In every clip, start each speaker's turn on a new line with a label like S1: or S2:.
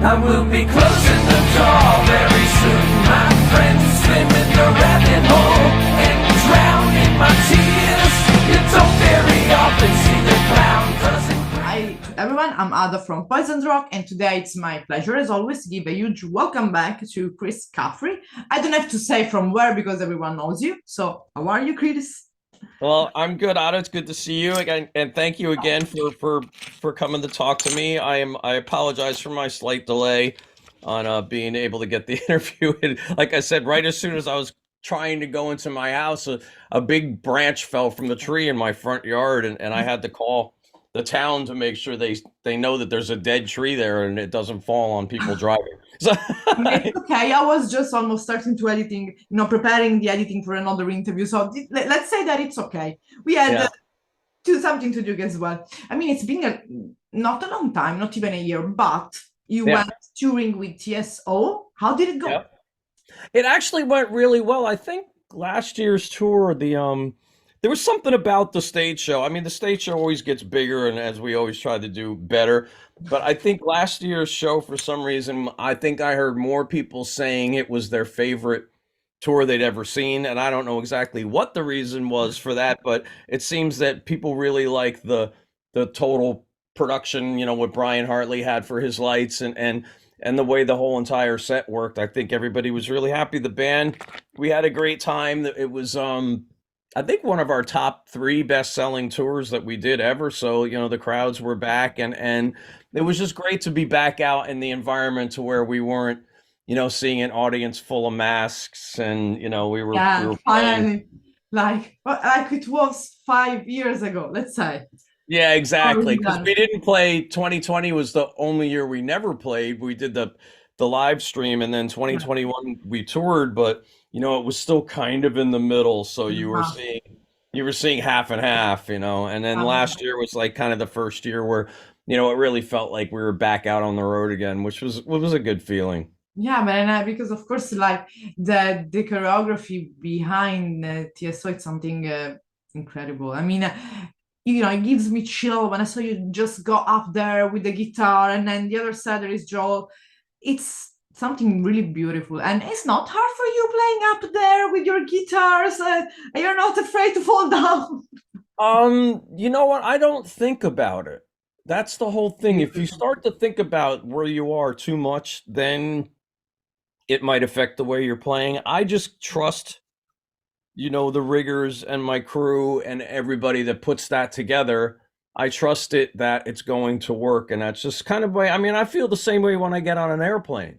S1: I will be closing the door very soon, my friends. Swim in the rabbit hole and drown in my tears. You don't very often see the clown doesn't.
S2: Hi to everyone, I'm Ada from Poison Rock, and today it's my pleasure, as always, to give a huge welcome back to Chris Caffery. I don't have to say from where because everyone knows you. So, how are you, Chris?
S3: Well, I'm good, Otto. It's good to see you again, and thank you again for coming to talk to me. I apologize for my slight delay on being able to get the interview. And like I said, right as soon as I was trying to go into my house, a big branch fell from the tree in my front yard, and I had to call the town to make sure they know that there's a dead tree there and it doesn't fall on people driving. So
S2: It's okay. I was just almost starting to editing, preparing the editing for another interview. So let's say that it's okay. We had something to do as well. I mean, it's been not a long time, not even a year, but you went touring with T.S.O. How did it go?
S3: Yep. It actually went really well. I think last year's tour, there was something about the stage show. I mean, the stage show always gets bigger, and as we always try to do better. But I think last year's show, for some reason, I think I heard more people saying it was their favorite tour they'd ever seen. And I don't know exactly what the reason was for that, but it seems that people really like the total production, what Brian Hartley had for his lights and the way the whole entire set worked. I think everybody was really happy. The band, we had a great time. It was I think one of our top 3 best-selling tours that we did ever. So, the crowds were back, and it was just great to be back out in the environment to where we weren't, seeing an audience full of masks, and, we were
S2: finally, like it was 5 years ago, let's say.
S3: Yeah, exactly. Because we didn't play. 2020 was the only year we never played. We did the live stream, and then 2021 we toured, but it was still kind of in the middle. So you were seeing half and half, and then last year was like kind of the first year where, it really felt like we were back out on the road again, which was a good feeling.
S2: Yeah, man, because of course, like the choreography behind T.S.O, it's something incredible. I mean, it gives me chill when I saw you just go up there with the guitar, and then the other side there is Joel. It's something really beautiful, and it's not hard for you playing up there with your guitars. You're not afraid to fall down.
S3: You know what? I don't think about it. That's the whole thing. If you start to think about where you are too much, then it might affect the way you're playing. I just trust, the riggers and my crew and everybody that puts that together. I trust that it's going to work, and that's just kind of way. I mean, I feel the same way when I get on an airplane.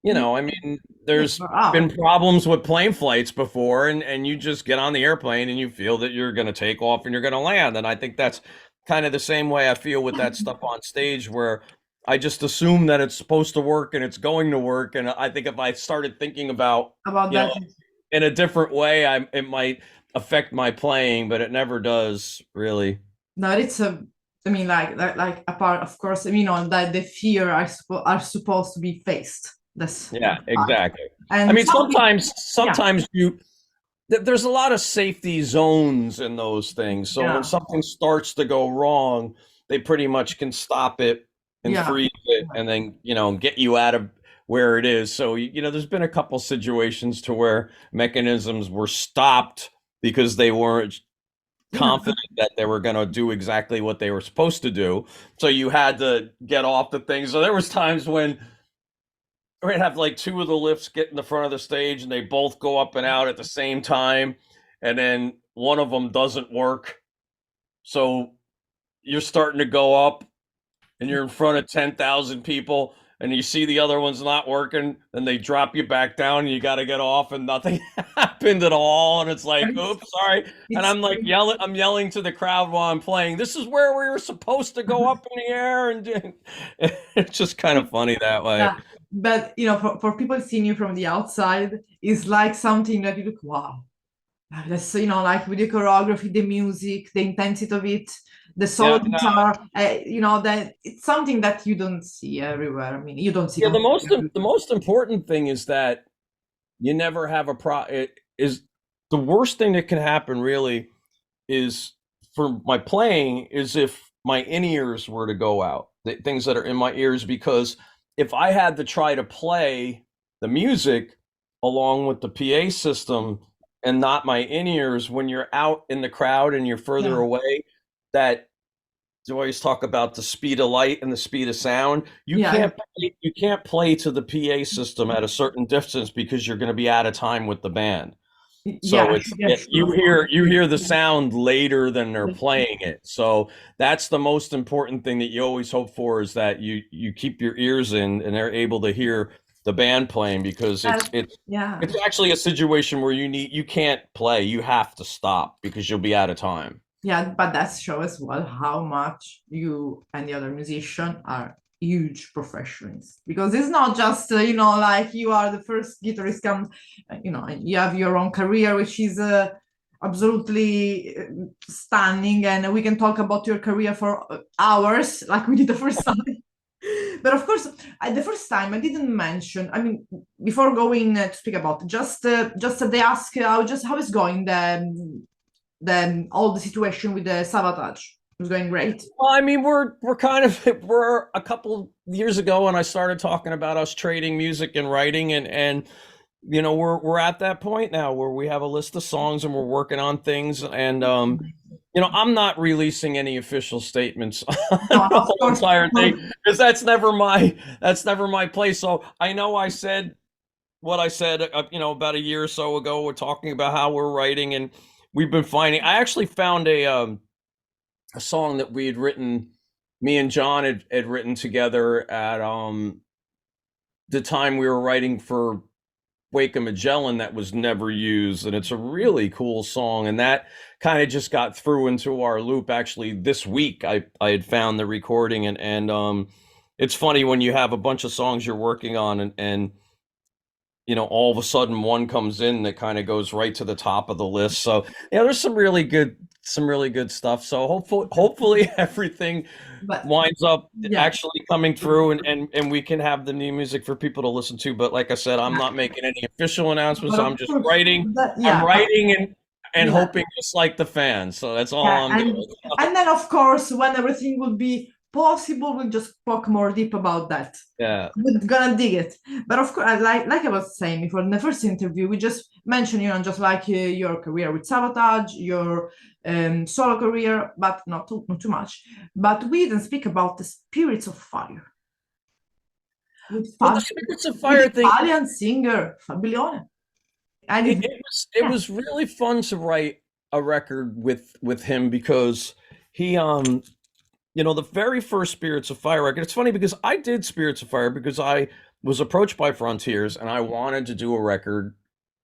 S3: I mean, there's been problems with plane flights before, and you just get on the airplane and you feel that you're going to take off and you're going to land. And I think that's kind of the same way I feel with that stuff on stage, where I just assume that it's supposed to work and it's going to work. And I think if I started thinking about that in a different way, it might affect my playing, but it never does really.
S2: No, it's I mean, like apart, of course, that the fear are supposed to be faced.
S3: Exactly. And I mean, sometimes there's a lot of safety zones in those things. So when something starts to go wrong, they pretty much can stop it and freeze it, and then get you out of where it is. So there's been a couple situations to where mechanisms were stopped because they weren't confident that they were going to do exactly what they were supposed to do. So you had to get off the thing. So there was times when we'd have like 2 of the lifts get in the front of the stage, and they both go up and out at the same time, and then one of them doesn't work. So you're starting to go up, and you're in front of 10,000 people, and you see the other one's not working, and they drop you back down, and you got to get off, and nothing happened at all. And it's like, oops, sorry. And I'm like yelling to the crowd while I'm playing, this is where we were supposed to go up in the air. And it's just kind of funny that way.
S2: Yeah. But, for people seeing you from the outside, it's like something that you look, wow. That's, like with the choreography, the music, the intensity of it, the solo guitar, that it's something that you don't see everywhere. I mean, you don't see.
S3: Yeah, the most important thing is that you never have is the worst thing that can happen really is for my playing is if my in-ears were to go out, the things that are in my ears, because if I had to try to play the music along with the PA system and not my in-ears, when you're out in the crowd and you're further away, that you always talk about the speed of light and the speed of sound. You can't play to the PA system at a certain distance because you're going to be out of time with the band. So you hear the sound later than they're playing it. So that's the most important thing that you always hope for, is that you keep your ears in and they're able to hear the band playing, because it's actually a situation where you can't play. You have to stop because you'll be out of time.
S2: Yeah, but that shows as well how much you and the other musician are huge professionals, because it's not just like you are the first guitarist come, you have your own career, which is absolutely stunning, and we can talk about your career for hours like we did the first time. But of course, the first time I didn't mention, I mean, before going to speak about, just they ask how is going all the situation with the Savatage. It was going great.
S3: Well, I mean, we're a couple years ago when I started talking about us trading music and writing, and we're at that point now where we have a list of songs and we're working on things, and I'm not releasing any official statements on the whole entire thing, because that's never my place. So I know I said what I said, about a year or so ago. We're talking about how we're writing, and we've been finding. I actually found a song that we had written. Me and John had written together at the time we were writing for Wake of Magellan, that was never used, and it's a really cool song, and that kind of just got through into our loop. Actually, this week I had found the recording, and it's funny when you have a bunch of songs you're working on, and all of a sudden one comes in that kind of goes right to the top of the list. So there's some really good stuff. So hopefully everything winds up actually coming through, and we can have the new music for people to listen to. But like I said, I'm not making any official announcements. I'm just writing. I'm writing and hoping, just like the fans. So that's all I'm doing.
S2: And then of course, when everything will be possible, we'll just talk more deep about that.
S3: Yeah,
S2: we're gonna dig it. But of course, like I was saying before, in the first interview, we just mentioned, just like your career with Savatage, your solo career, but not too much. But we didn't speak about the Spirits of Fire.
S3: The Spirits of Fire thing.
S2: Italian singer Fabiglione. And
S3: it was really fun to write a record with him, because he the very first Spirits of Fire record. It's funny because I did Spirits of Fire because I was approached by Frontiers and I wanted to do a record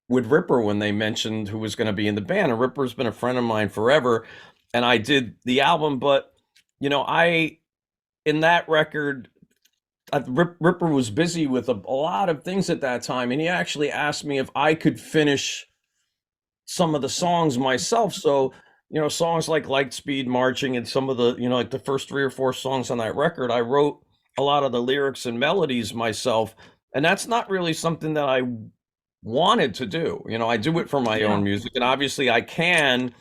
S3: with Ripper when they mentioned who was going to be in the band. And Ripper's been a friend of mine forever, and I did the album. But in that record, Ripper was busy with a lot of things at that time, and he actually asked me if I could finish some of the songs myself. So songs like Lightspeed Marching and some of the, like the first 3 or 4 songs on that record, I wrote a lot of the lyrics and melodies myself. And that's not really something that I wanted to do. I do it for my own music, and obviously I can,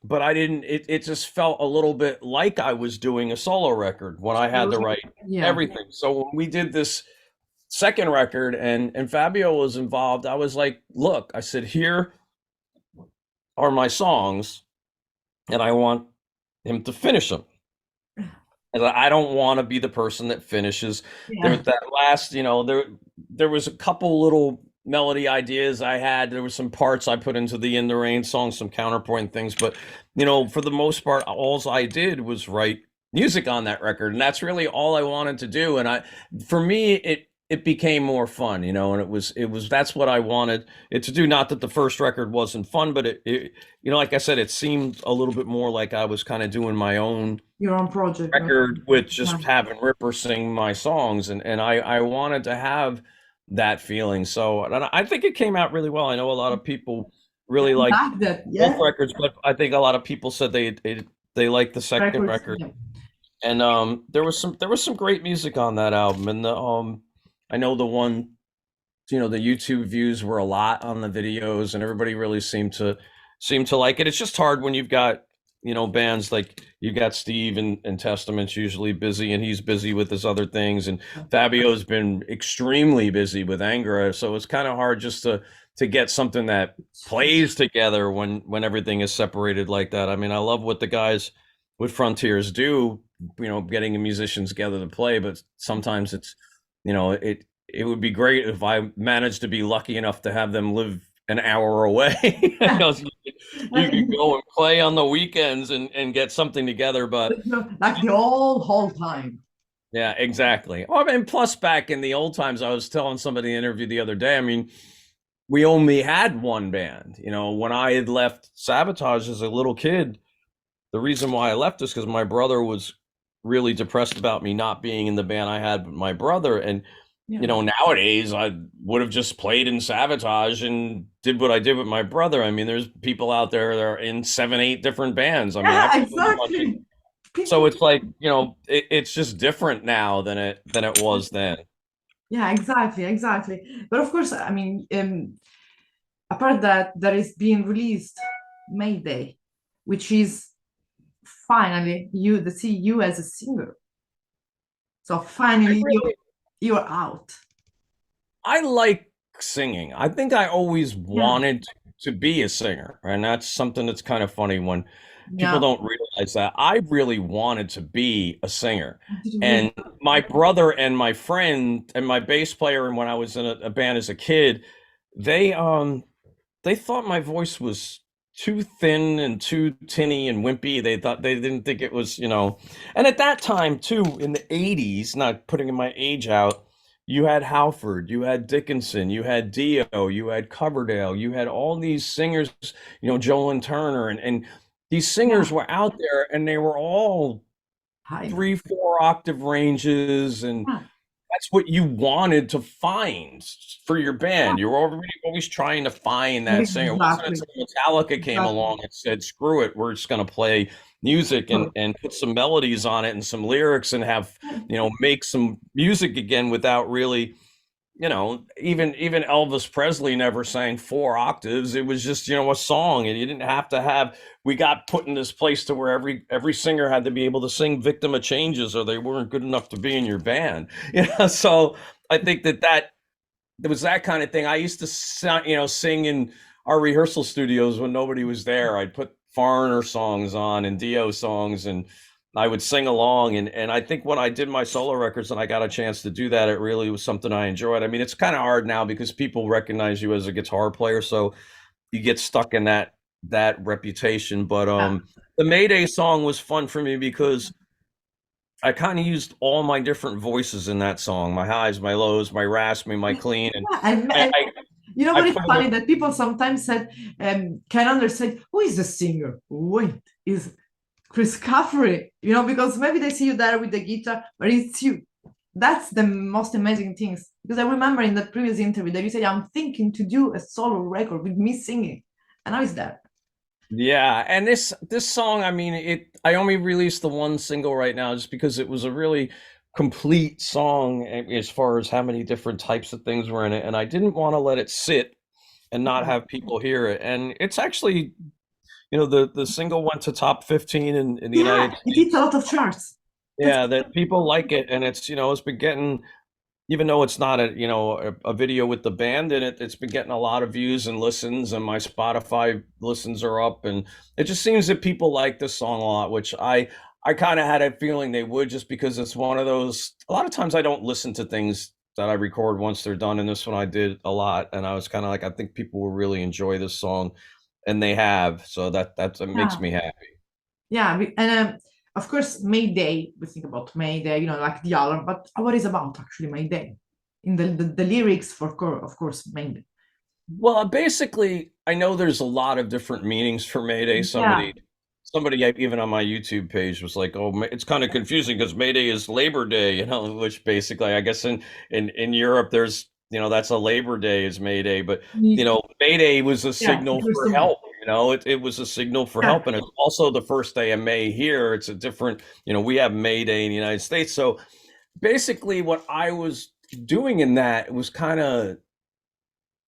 S3: but I didn't, it just felt a little bit like I was doing a solo record when I had to write everything. So when we did this second record and Fabio was involved, I was like, look, I said, here are my songs, and I want him to finish them. And I don't want to be the person that finishes. That last, there was a couple little melody ideas I had. There were some parts I put into the In the Rain song, some counterpoint things. But, for the most part, all I did was write music on that record. And that's really all I wanted to do. And for me, it became more fun, and it was that's what I wanted it to do. Not that the first record wasn't fun, but it like I said, it seemed a little bit more like I was kind of doing
S2: your own project
S3: record with just having Ripper sing my songs, and I wanted to have that feeling. So I think it came out really well. I know a lot of people really like both records, but I think a lot of people said they liked the second record. And there was some great music on that album, and I know the one, the YouTube views were a lot on the videos, and everybody really seemed to like it. It's just hard when you've got bands like you got Steve and Testament's usually busy, and he's busy with his other things, and Fabio's been extremely busy with Angra, so it's kind of hard just to get something that plays together when everything is separated like that. I mean, I love what the guys with Frontiers do, getting musicians together to play, but sometimes it's, it would be great if I managed to be lucky enough to have them live an hour away. So you could go and play on the weekends and get something together, but
S2: like the whole time.
S3: Yeah, exactly. Oh, and plus back in the old times, I was telling somebody in an interview the other day, I mean, we only had one band. When I had left Savatage as a little kid, the reason why I left is because my brother was really depressed about me not being in the band I had with my brother. And nowadays I would have just played in Savatage and did what I did with my brother. I mean, there's people out there that are in 7-8 different bands. I mean,
S2: exactly.
S3: So it's like, it's just different now than it was then.
S2: Yeah, exactly. But of course, I mean, apart that is being released Mayday, which is finally see you as a singer. So finally you're out.
S3: I like singing. I think I always wanted to be a singer, and that's something that's kind of funny when people don't realize that. I really wanted to be a singer. And my brother and my friend and my bass player, and when I was in a band as a kid, they thought my voice was too thin and too tinny and wimpy. They didn't think it was, and at that time too, in the 80s, not putting my age out, you had Halford, you had Dickinson, you had Dio, you had Coverdale, you had all these singers, Joan Turner, and these singers were out there, and they were all 3-4 octave ranges, and that's what you wanted to find for your band. You were always trying to find that singer. It wasn't until Metallica came along and said, screw it, we're just going to play music and put some melodies on it and some lyrics and have, make some music again without really, even Elvis Presley never sang 4 octaves. It was just, a song, and you didn't have to have, we got put in this place to where every singer had to be able to sing Victim of Changes or they weren't good enough to be in your band. So I think that there was that kind of thing. I used to, sing in our rehearsal studios when nobody was there. I'd put Foreigner songs on and Dio songs, and I would sing along. And I think when I did my solo records and I got a chance to do that, it really was something I enjoyed. I mean, it's kind of hard now because people recognize you as a guitar player, so you get stuck in that reputation. But the Mayday song was fun for me because I kind of used all my different voices in that song, my highs, my lows, my raspy, my clean. And
S2: what is funny that people sometimes said, can understand who is the singer? Wait, is Chris Caffery, because maybe they see you there with the guitar, but it's you. That's the most amazing things. Because I remember in the previous interview that you said, I'm thinking to do a solo record with me singing. And now it's that.
S3: Yeah, and this song, I mean, I only released the one single right now just because it was a really complete song as far as how many different types of things were in it, and I didn't want to let it sit and not have people hear it. And it's actually, the single went to top 15 in the United States.
S2: It hits a lot of charts.
S3: Yeah, that people like it, and it's it's been getting, even though it's not a video with the band in it, it's been getting a lot of views and listens, and my Spotify listens are up, and it just seems that people like this song a lot, which I kind of had a feeling they would, just because it's one of those, a lot of times I don't listen to things that I record once they're done, and this one I did a lot, and I was kind of like, I think people will really enjoy this song, and they have, so that makes me happy.
S2: Yeah, and of course, Mayday, we think about Mayday, like the alarm, but what is about actually Mayday? In the lyrics, of course, Mayday.
S3: Well, basically, I know there's a lot of different meanings for Mayday. Somebody even on my YouTube page was like, oh, it's kind of confusing because Mayday is Labor Day, which basically, I guess in Europe, there's, that's a Labor Day is Mayday, but, Mayday was a signal for help. It was a signal for help, and it's also the first day of May here. It's a different, we have May Day in the United States. So basically what I was doing in that was kind of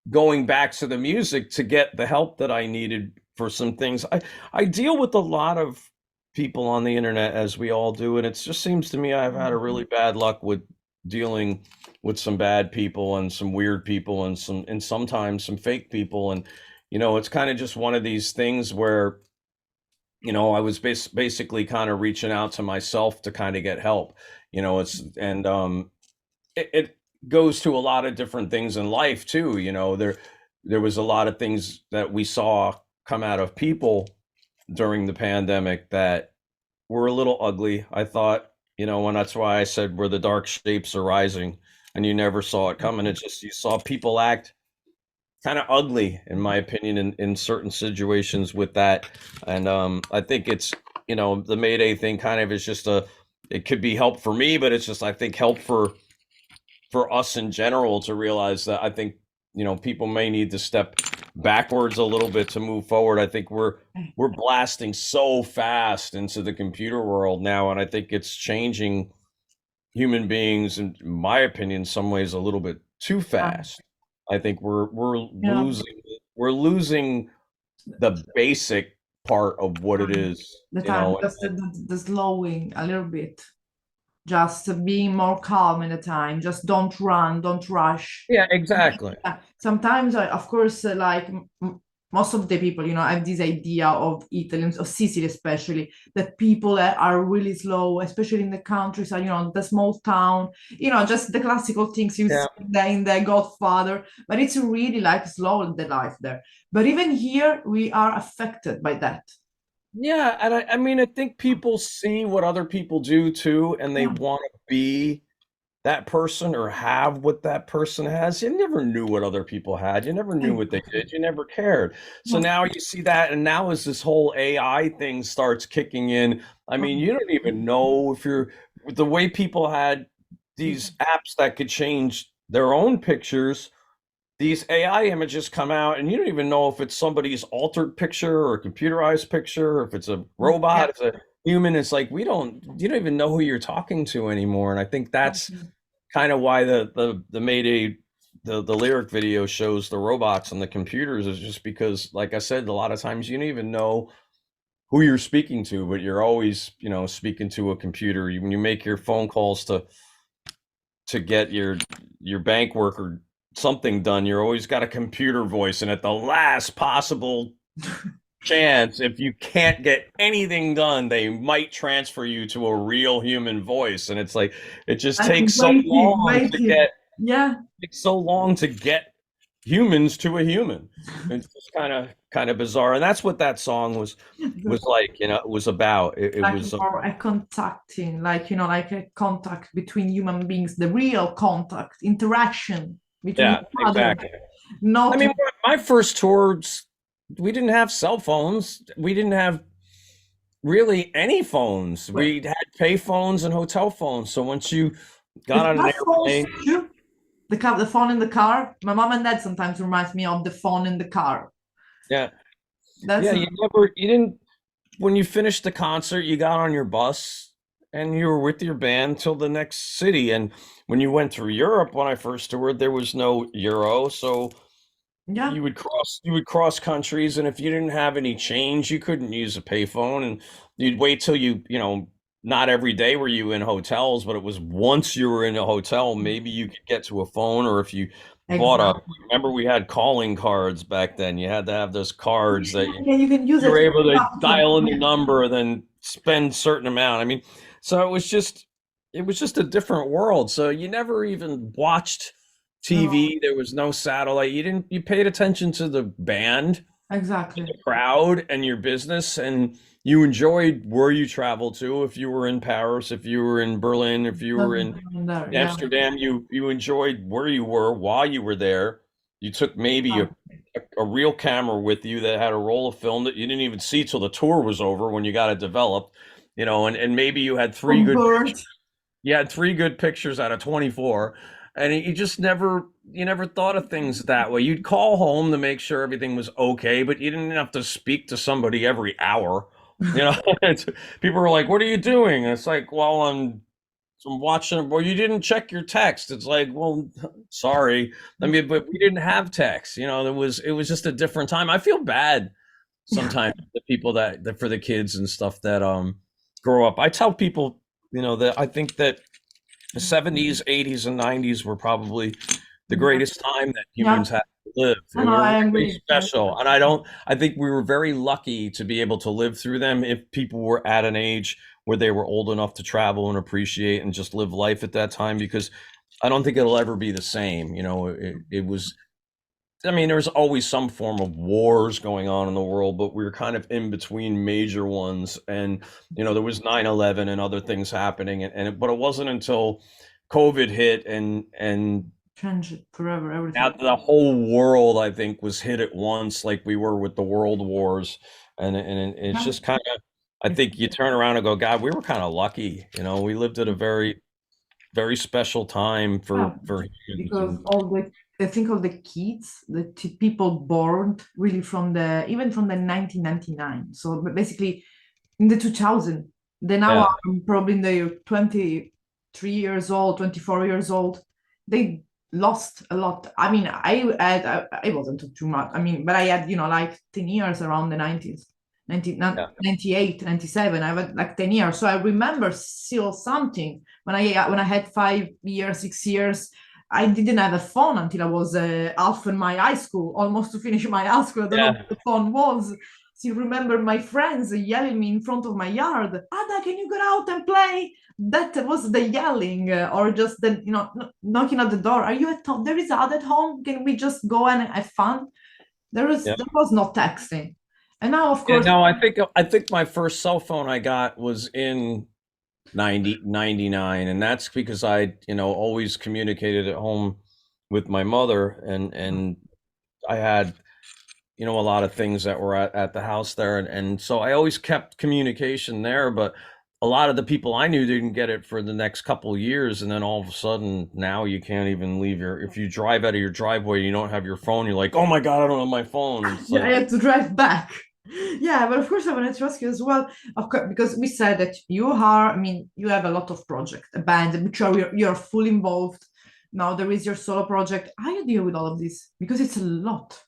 S3: going back to the music to get the help that I needed for some things. I deal with a lot of people on the internet, as we all do, and it just seems to me I've had a really bad luck with dealing with some bad people and some weird people and sometimes some fake people. And it's kind of just one of these things where I was basically kind of reaching out to myself to kind of get help. It goes to a lot of different things in life too. There was a lot of things that we saw come out of people during the pandemic that were a little ugly, I thought, and that's why I said where the dark shapes are rising, and you never saw it coming. It's just you saw people act kind of ugly, in my opinion, in certain situations with that. And I think it's, the Mayday thing kind of is just it could be help for me, but it's just, I think, help for us in general to realize that I think, people may need to step backwards a little bit to move forward. I think we're blasting so fast into the computer world now, and I think it's changing human beings, in my opinion, in some ways a little bit too fast. I think we're losing the basic part of what it is.
S2: The time, just the slowing a little bit, just being more calm in the time. Just don't run, don't rush.
S3: Yeah, exactly.
S2: Sometimes, of course, like most of the people, have this idea of Italy, of Sicily especially, that people are really slow, especially in the countryside, the small town, just the classical things you see in the Godfather, but it's really like slow, the life there. But even here, we are affected by that.
S3: Yeah, and I mean, I think people see what other people do too, and they want to be that person or have what that person has. You never knew what other people had. You never knew what they did. You never cared. So now you see that, and now as this whole AI thing starts kicking in, I mean, you don't even know if the way people had these apps that could change their own pictures. These AI images come out, and you don't even know if it's somebody's altered picture or a computerized picture, or if it's a robot, if it's a human. It's like you don't even know who you're talking to anymore. And I think that's kind of why the Mayday, the lyric video shows the robots and the computers, is just because, like I said, a lot of times you don't even know who you're speaking to, but you're always, speaking to a computer. When you make your phone calls to get your bank work or something done, you're always got a computer voice, and at the last possible chance, if you can't get anything done, they might transfer you to a real human voice. And it's like it just takes so long to get humans to a human. It's just kind of bizarre. And that's what that song was like, it was about. It like was
S2: a contacting, like a contact between human beings, the real contact, interaction between
S3: exactly. I mean, my first tours, we didn't have cell phones. We didn't have really any phones. We had pay phones and hotel phones. So once you got on an airplane,
S2: the phone in the car. My mom and dad sometimes reminds me of the phone in the car.
S3: Yeah. You didn't, when you finished the concert, you got on your bus and you were with your band till the next city. And when you went through Europe, when I first toured, there was no euro. So you would cross countries, and if you didn't have any change, you couldn't use a payphone, and you'd wait till not every day were you in hotels, but it was once you were in a hotel, maybe you could get to a phone, or if you remember we had calling cards back then. You had to have those cards that
S2: you can use.
S3: You were able to dial in the number, then spend a certain amount. I mean, so it was just a different world. So you never even watched TV. There was no satellite. You paid attention to the band,
S2: exactly,
S3: the crowd, and your business, and you enjoyed where you traveled to. If you were in Paris, if you were in Berlin, if you were in Amsterdam, you enjoyed where you were while you were there. You took maybe a real camera with you that had a roll of film that you didn't even see till the tour was over when you got it developed, and maybe you had three good pictures. You had 3 good pictures out of 24. And you just never thought of things that way. You'd call home to make sure everything was okay, but you didn't have to speak to somebody every hour. People were like, "What are you doing?" And it's like, "Well, I'm watching." Well, you didn't check your text. It's like, well, sorry. I mean, but we didn't have text. It was just a different time. I feel bad sometimes the people that for the kids and stuff that grow up. I tell people, that I think that the 70s, 80s, and 90s were probably the greatest time that humans had to live. They were
S2: I
S3: really
S2: agree.
S3: special. And I think we were very lucky to be able to live through them if people were at an age where they were old enough to travel and appreciate and just live life at that time, because I don't think it'll ever be the same. It was, I mean, there was always some form of wars going on in the world, but we were kind of in between major ones. And, there was 9/11 and other things happening. But it wasn't until COVID hit and
S2: Change it forever, everything.
S3: now the whole world, I think, was hit at once, like we were with the world wars. And it's just kind of, I think you turn around and go, God, we were kind of lucky. We lived at a very, very special time for
S2: because I think of the kids, the people born really even from the 1999. So basically in the 2000, they now are probably in the 23 years old, 24 years old. They lost a lot. I mean, I wasn't too much. I mean, but I had, like 10 years around the 90s. 98, 97. I had like 10 years. So I remember still something when I had 5 years, 6 years. I didn't have a phone until I was half in my high school, almost to finish my high school. I don't know what the phone was. So you remember my friends yelling me in front of my yard, Ada, can you go out and play? That was the yelling, or just the knocking at the door. Are you at home? There is Ada at home. Can we just go and have fun? There was no texting. And now, of course,
S3: no, I think my first cell phone I got was in 99, and that's because I always communicated at home with my mother, and I had a lot of things that were at the house there, and so I always kept communication there. But a lot of the people I knew didn't get it for the next couple of years, and then all of a sudden now you can't even leave if you drive out of your driveway and you don't have your phone, you're like, oh my God, I don't have my phone.
S2: I had to drive back. Yeah, but of course I wanted to ask you as well, of course, because we said that you have a lot of projects, a band, which you're fully involved. Now there is your solo project. How do you deal with all of this? Because it's a lot.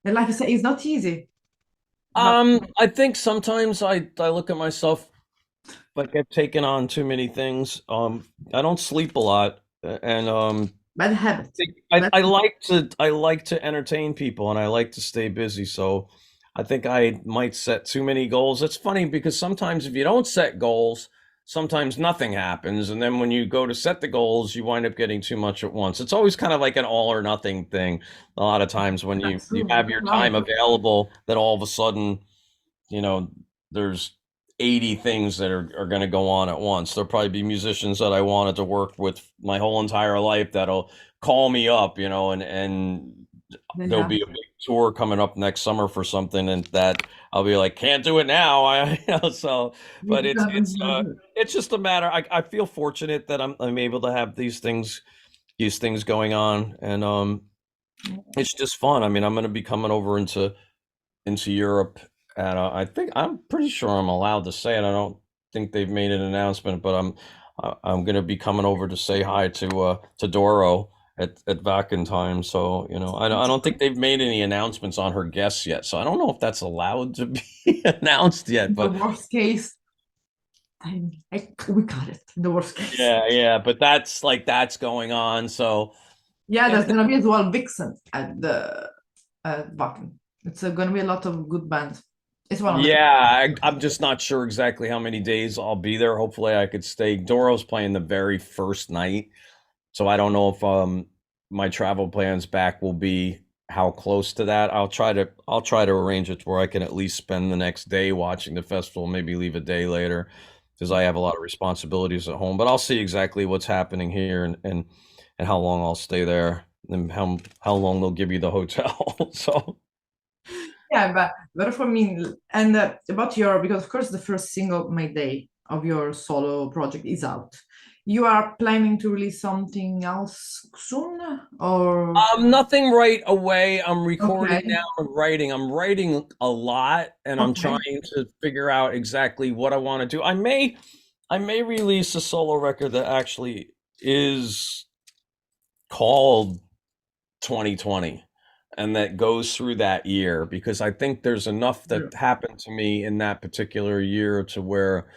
S2: And like I said, it's not easy.
S3: I think sometimes I look at myself like I've taken on too many things. I don't sleep a lot, and
S2: bad habit.
S3: I like to entertain people, and I like to stay busy. So I think I might set too many goals. It's funny because sometimes if you don't set goals, sometimes nothing happens. And then when you go to set the goals, you wind up getting too much at once. It's always kind of like an all or nothing thing. A lot of times when you have your time available, then all of a sudden, there's 80 things that are going to go on at once. There'll probably be musicians that I wanted to work with my whole entire life that'll call me up, and there'll be a big tour coming up next summer for something, and that I'll be like, can't do it now. But it's just a matter. I feel fortunate that I'm able to have these things going on, and it's just fun. I mean, I'm going to be coming over into Europe, and I'm pretty sure I'm allowed to say it. I don't think they've made an announcement, but I'm going to be coming over to say hi to Doro at Vakken time. So, I don't think they've made any announcements on her guests yet. So I don't know if that's allowed to be announced yet. But
S2: the worst case, we got it. The worst case.
S3: Yeah. But that's going on. So
S2: yeah, there's gonna be as well Vixen at the Vakken. It's gonna be a lot of good bands. It's one of
S3: I'm just not sure exactly how many days I'll be there. Hopefully I could stay. Doro's playing the very first night. So I don't know if my travel plans back will be how close to that. I'll try to arrange it where I can at least spend the next day watching the festival, maybe leave a day later, because I have a lot of responsibilities at home. But I'll see exactly what's happening here and how long I'll stay there and how long they'll give you the hotel. So
S2: yeah, but for me, and about because of course the first single, My Day, of your solo project is out. You are planning to release something else soon, or
S3: nothing right away. I'm recording now. I'm writing a lot, and I'm trying to figure out exactly what I want to do. I may release a solo record that actually is called 2020, and that goes through that year, because I think there's enough that happened to me in that particular year to where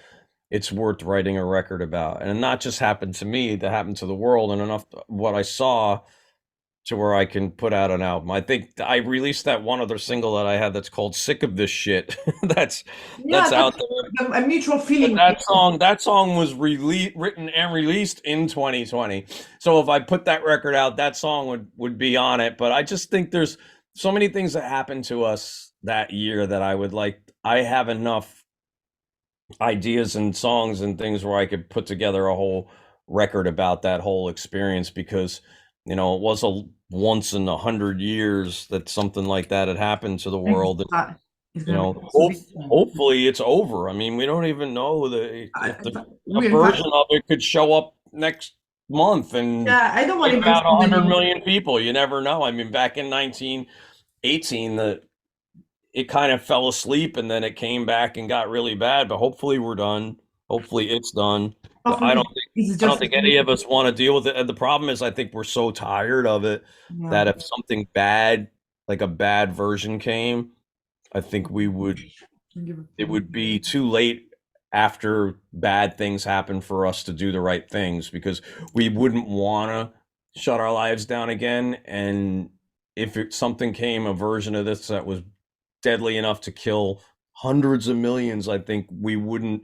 S3: it's worth writing a record about. And not just happened to me, that happened to the world, and enough what I saw to where I can put out an album. I think I released that one other single that I had that's called "Sick of This Shit." that's out there.
S2: A mutual feeling.
S3: That song was written and released in 2020. So if I put that record out, that song would be on it. But I just think there's so many things that happened to us that year that I have enough ideas and songs and things where I could put together a whole record about that whole experience, because it was a once in 100 years that something like that had happened to the world. Hopefully it's over. I mean, we don't even know if a version of it could show up next month and
S2: I don't want
S3: about 100 million people. You never know. I mean, back in 1918, it kind of fell asleep, and then it came back and got really bad. But hopefully we're done. Hopefully it's done. I don't think any of us want to deal with it. And the problem is, I think we're so tired of it that if something bad, like a bad version came, I think it would be too late after bad things happen for us to do the right things, because we wouldn't want to shut our lives down again. And if something came, a version of this that was deadly enough to kill hundreds of millions, I think we'd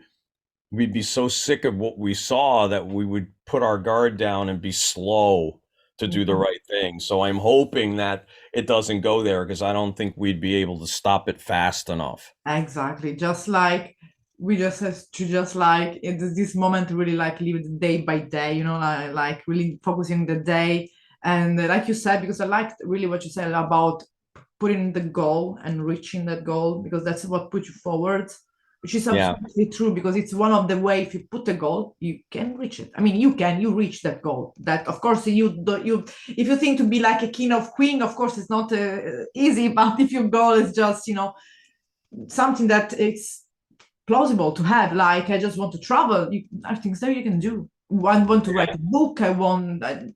S3: be so sick of what we saw that we would put our guard down and be slow to do the right thing. So I'm hoping that it doesn't go there, because I don't think we'd be able to stop it fast enough.
S2: Exactly. Just like we just have to in this moment really live it day by day, like really focusing the day. And like you said, because I liked really what you said about putting the goal and reaching that goal, because that's what puts you forward, which is absolutely true, because it's one of the way, if you put a goal, you can reach it. I mean, you reach that goal. That, of course, if you think to be like a king of queen, of course, it's not easy, but if your goal is just, something that it's plausible to have, like, I just want to travel, I think so you can do. I want to write a book,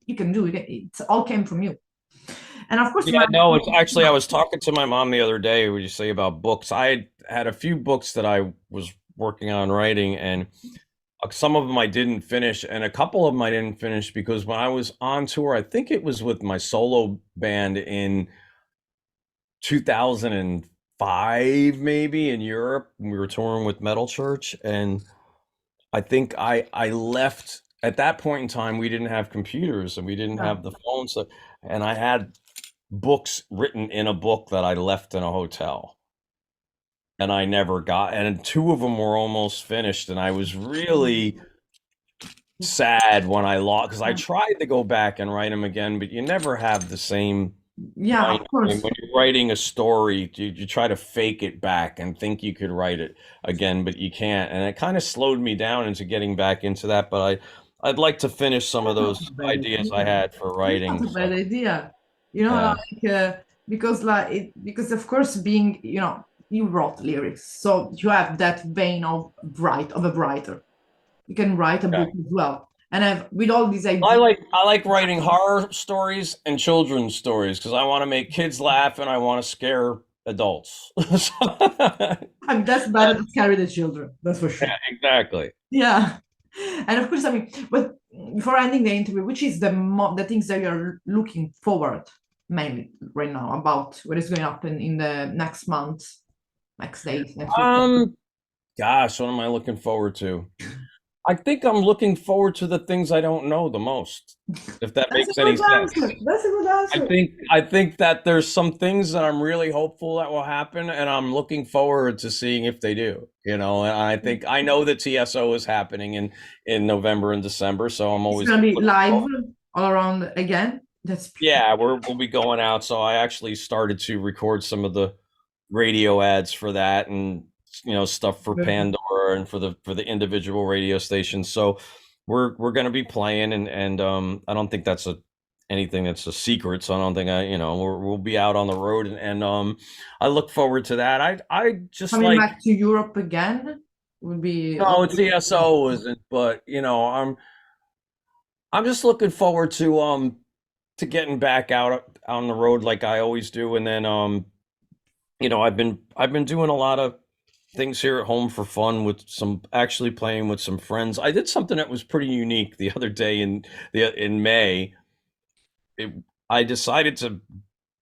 S2: you can do it. It all came from you. And of course,
S3: it's actually, I was talking to my mom the other day. What you say about books? I had a few books that I was working on writing, and some of them I didn't finish, and a couple of them I didn't finish because when I was on tour, I think it was with my solo band in 2005, maybe, in Europe. We were touring with Metal Church, and I think I left at that point in time. We didn't have computers and we didn't have the phones, and I had books written in a book that I left in a hotel, and I never got, and two of them were almost finished, and I was really sad when I lost, because I tried to go back and write them again, but you never have the same.
S2: Of course.
S3: When you're writing a story, you try to fake it back and think you could write it again, but you can't, and it kind of slowed me down into getting back into that. But I'd like to finish some of those ideas I had for writing.
S2: That's a bad idea. Because of course, being, you wrote lyrics, so you have that vein of a writer. You can write a book as well. And with all these ideas,
S3: I like writing horror stories and children's stories, because I want to make kids laugh and I want to scare adults.
S2: That's better than scare the children. That's for sure.
S3: Yeah, exactly.
S2: Yeah. And of course, but before ending the interview, which is the things that you're looking forward mainly right now about what is going to happen in the next month, next days, next week?
S3: Gosh, what am I looking forward to? I think I'm looking forward to the things I don't know the most, if that makes any sense.
S2: That's a good answer.
S3: I think that there's some things that I'm really hopeful that will happen, and I'm looking forward to seeing if they do. And I know that T.S.O is happening in November and December, so I'm always
S2: going to be live all around again.
S3: We'll be going out. So I actually started to record some of the radio ads for that, and stuff for Pandora and for the individual radio stations. So we're going to be playing, and I don't think that's anything that's a secret. So I don't think we'll be out on the road, and I look forward to that. I just
S2: coming back to Europe again would be.
S3: No, T.S.O isn't, but I'm just looking forward to to getting back out on the road like I always do. And then, I've been doing a lot of things here at home for fun with actually playing with some friends. I did something that was pretty unique the other day in May. I decided to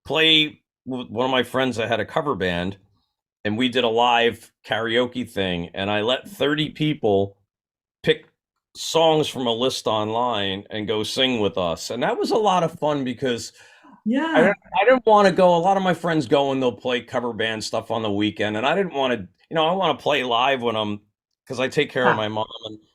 S3: play with one of my friends that had a cover band, and we did a live karaoke thing, and I let 30 people pick songs from a list online and go sing with us. And that was a lot of fun because
S2: yeah,
S3: I didn't want to go. A lot of my friends go and they'll play cover band stuff on the weekend, and I didn't want to, I want to play live because I take care of my mom,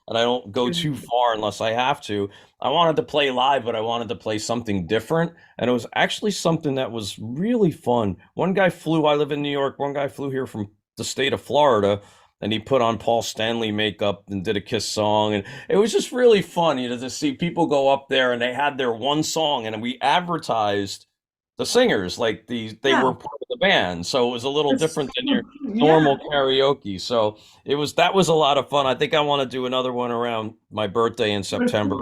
S3: and I don't go too far unless I have to. I wanted to play live, but I wanted to play something different, and it was actually something that was really fun. I live in New York, one guy flew here from the state of Florida, and he put on Paul Stanley makeup and did a Kiss song, and it was just really fun, to see people go up there and they had their one song, and we advertised the singers like they were part of the band, so it was a little different than your normal karaoke. So that was a lot of fun. I think I want to do another one around my birthday in September.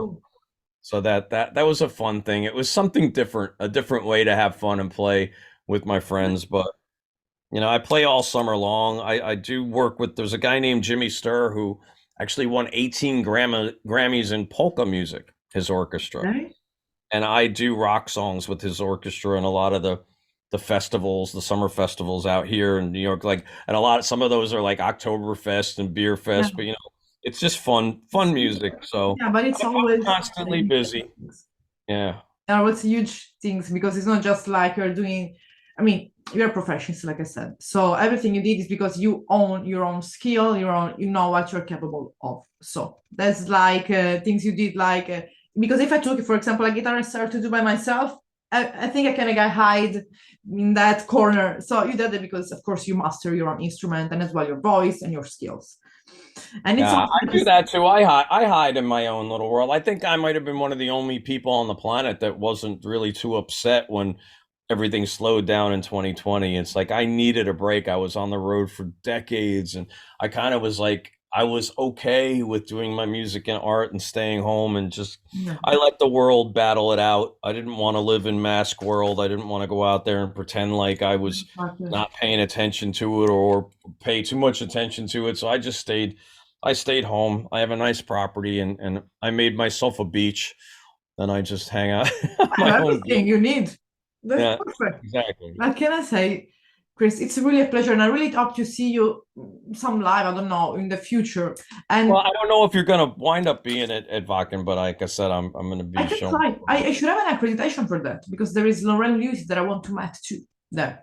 S3: So that was a fun thing. It was something different, a different way to have fun and play with my friends. But I play all summer long. I do work with, there's a guy named Jimmy Sturr who actually won 18 Grammys in polka music, his orchestra.
S2: Right?
S3: And I do rock songs with his orchestra and a lot of the festivals, the summer festivals out here in New York. And some of those are like Oktoberfest and Beer Fest, but it's just fun music. So
S2: but it's always
S3: constantly busy. Yeah.
S2: And what's huge things, because it's not just like you're doing, you're professionals, like I said. So everything you did is because you own your own skill, you know what you're capable of. So that's like things you did, like because if I took, for example, a guitar and started to do by myself, I think I kind of hide in that corner. So you did it because, of course, you master your own instrument and as well your voice and your skills. And it's
S3: I do that too. I hide in my own little world. I think I might have been one of the only people on the planet that wasn't really too upset when everything slowed down in 2020. It's like I needed a break. I was on the road for decades, and I kind of was like, I was okay with doing my music and art and staying home and just, I let the world battle it out. I didn't want to live in mask world. I didn't want to go out there and pretend like I was not paying attention to it or pay too much attention to it. So I stayed home. I have a nice property and I made myself a beach, and I just hang out.
S2: Everything you need. That's perfect.
S3: Exactly.
S2: What can I say? Chris, it's really a pleasure, and I really hope to see you some live, I don't know, in the future. And
S3: well, I don't know if you're going to wind up being at Wacken, but like I said, I'm going to be
S2: I can try. I should have an accreditation for that, because there is Lauren Lewis that I want to meet too there.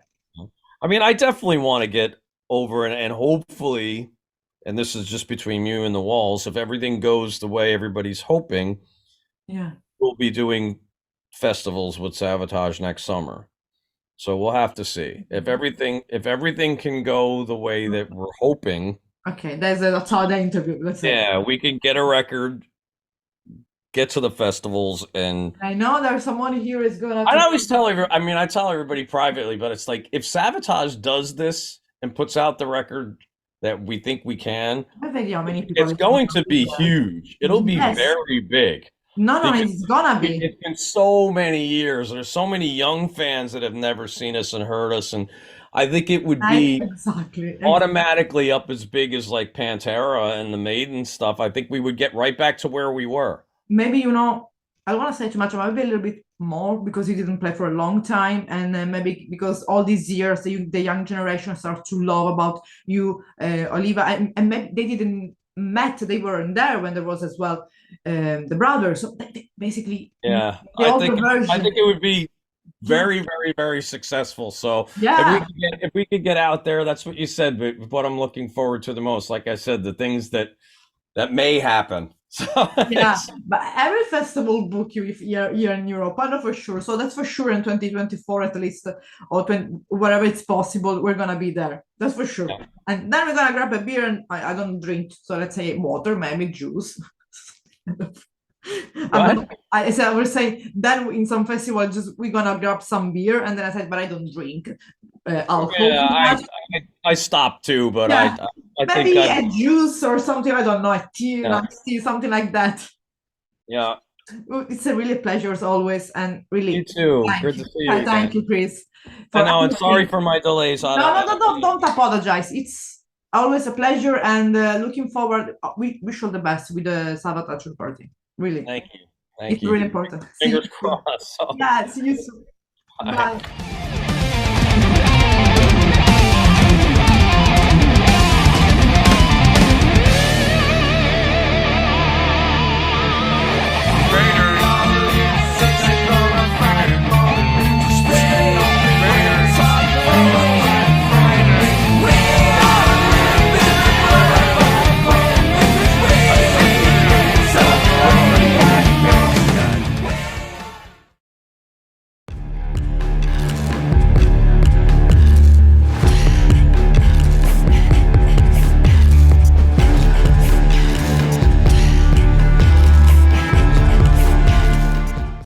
S3: I definitely want to get over and hopefully, and this is just between you and the walls, if everything goes the way everybody's hoping, we'll be doing festivals with Savatage next summer. So we'll have to see if everything can go the way that we're hoping.
S2: Okay, that's how the interview. Let's say.
S3: Yeah, we can get a record, get to the festivals, and
S2: I know there's someone here is gonna.
S3: I always tell I tell everybody privately, but it's like if Savatage does this and puts out the record that we think we can, it's going to be huge. It'll be very big.
S2: No, it's gonna be.
S3: It's been so many years. There's so many young fans that have never seen us and heard us, and I think it would be automatically up as big as like Pantera and the Maiden stuff. I think we would get right back to where we were.
S2: Maybe, I don't want to say too much, maybe a little bit more, because you didn't play for a long time, and maybe because all these years the young generation starts to love about you, Oliva, and maybe they didn't they weren't there when there was as well the brothers. So they basically,
S3: I think it would be very, very, very successful. So if we could get out there, that's what you said, but what I'm looking forward to the most, like I said, the things that may happen. So
S2: but every festival book you here in Europe, I know for sure. So that's for sure in 2024 at least, or wherever it's possible, we're gonna be there. That's for sure. And then we're gonna grab a beer, and I don't drink, so let's say water, maybe juice. I would say then in some festival we're gonna grab some beer, and then I said, but I don't drink alcohol.
S3: I stopped too, but I
S2: maybe think a juice or something, I don't know, a tea, something like that.
S3: Yeah,
S2: It's a really pleasure as always, and really.
S3: You too. Good to see you again.
S2: Thank you, Chris.
S3: I know, and sorry for my delays.
S2: No, don't apologize. It's always a pleasure, and looking forward. We wish all the best with the Savatage recording. Really.
S3: Thank you.
S2: It's really important.
S3: Fingers crossed.
S2: Yeah, see you soon. Bye.